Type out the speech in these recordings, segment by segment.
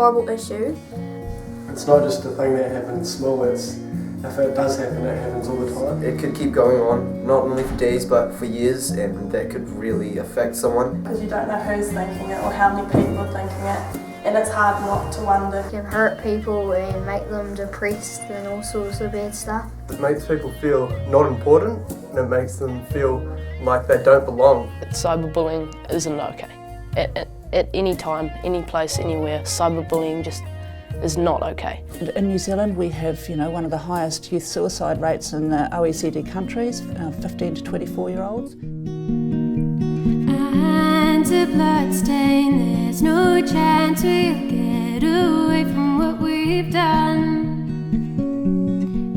horrible issue. It's not just a thing that happens small, if it does happen, it happens all the time. It could keep going on, not only for days but for years, and that could really affect someone. Because you don't know who's thinking it or how many people are thinking it, and it's hard not to wonder. It can hurt people and make them depressed and all sorts of bad stuff. It makes people feel not important, and it makes them feel like they don't belong. Cyberbullying isn't okay. At any time, any place, anywhere, cyberbullying just is not okay. In New Zealand we have one of the highest youth suicide rates in the OECD countries, 15 to 24-year-olds. And a bloodstain, there's no chance we'll get away from what we've done.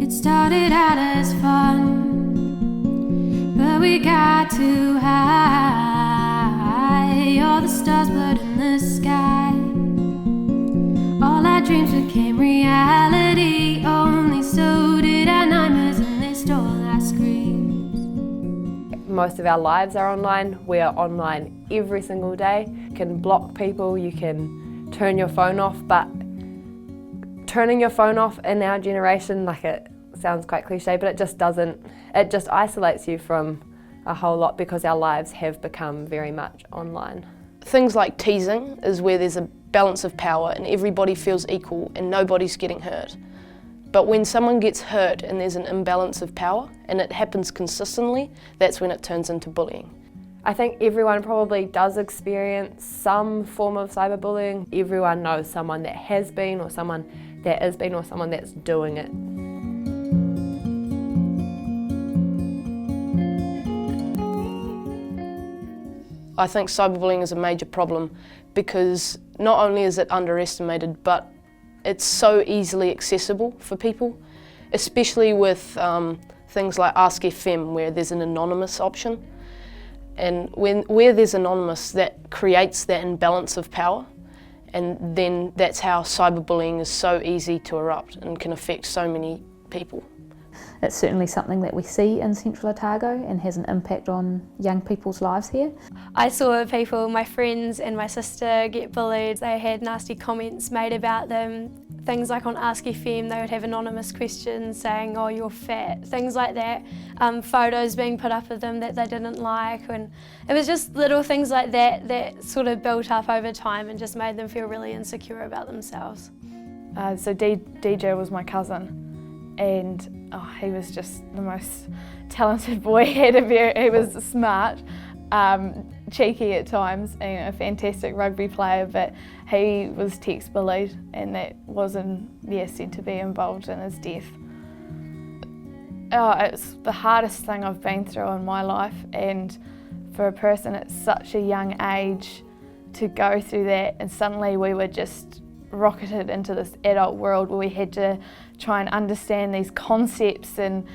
It started out as fun, but we got too high. All the stars blurred in the sky. All our dreams became reality, only so did our nightmares, and they stole our screams. Most of our lives are online. We are online every single day. You can block people, you can turn your phone off, but turning your phone off in our generation, like, it sounds quite cliche, but it just doesn't. It just isolates you from a whole lot because our lives have become very much online. Things like teasing is where there's a balance of power and everybody feels equal and nobody's getting hurt. But when someone gets hurt and there's an imbalance of power and it happens consistently, that's when it turns into bullying. I think everyone probably does experience some form of cyberbullying. Everyone knows someone that has been, or someone that is being, or someone that's doing it. I think cyberbullying is a major problem because not only is it underestimated, but it's so easily accessible for people, especially with things like Ask FM, where there's an anonymous option. And where there's anonymous, that creates that imbalance of power, and then that's how cyberbullying is so easy to erupt and can affect so many people. It's certainly something that we see in Central Otago and has an impact on young people's lives here. I saw people, my friends and my sister, get bullied. They had nasty comments made about them. Things like on Ask FM, they would have anonymous questions saying, "Oh, you're fat," things like that. Photos being put up of them that they didn't like, and it was just little things like that that sort of built up over time and just made them feel really insecure about themselves. So DJ was my cousin, and he was just the most talented boy. He was smart, cheeky at times, and a fantastic rugby player, but he was text bullied, and that was said to be involved in his death. It's the hardest thing I've been through in my life, and for a person at such a young age to go through that, and suddenly we were just rocketed into this adult world where we had to try and understand these concepts, and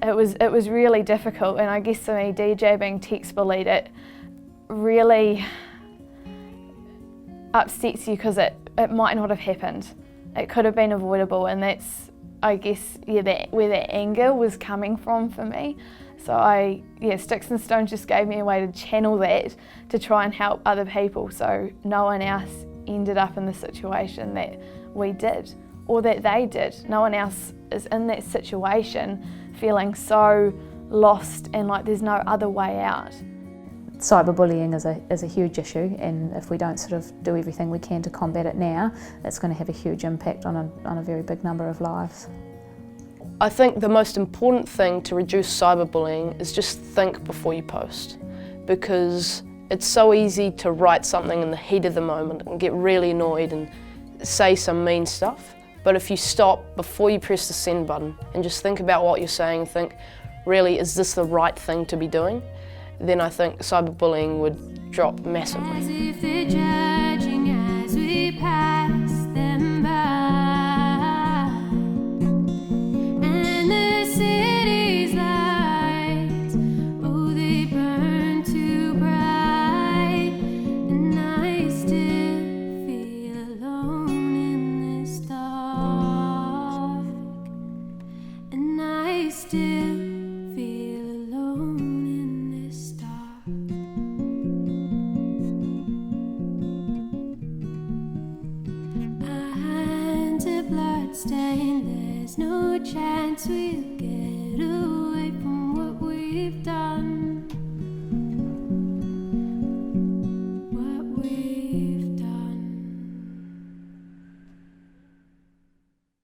it was really difficult. And I guess for me, DJ being text bullied, it really upsets you because it might not have happened. It could have been avoidable, and that's, I guess, where that anger was coming from for me. So Sticks and Stones just gave me a way to channel that to try and help other people, so no one else ended up in the situation that we did or that they did. No one else is in that situation feeling so lost and like there's no other way out. Cyberbullying is a huge issue, and if we don't sort of do everything we can to combat it now, it's going to have a huge impact on a very big number of lives. I think the most important thing to reduce cyberbullying is just think before you post, because it's so easy to write something in the heat of the moment and get really annoyed and say some mean stuff. But if you stop before you press the send button and just think about what you're saying and think, really, is this the right thing to be doing? Then I think cyberbullying would drop massively. As if they're judging as we pass them by. And the city's lights, oh, they burn too bright. And I still feel alone in this dark. And I still feel alone in this dark. staying. There's no chance we'll get away from what we've done.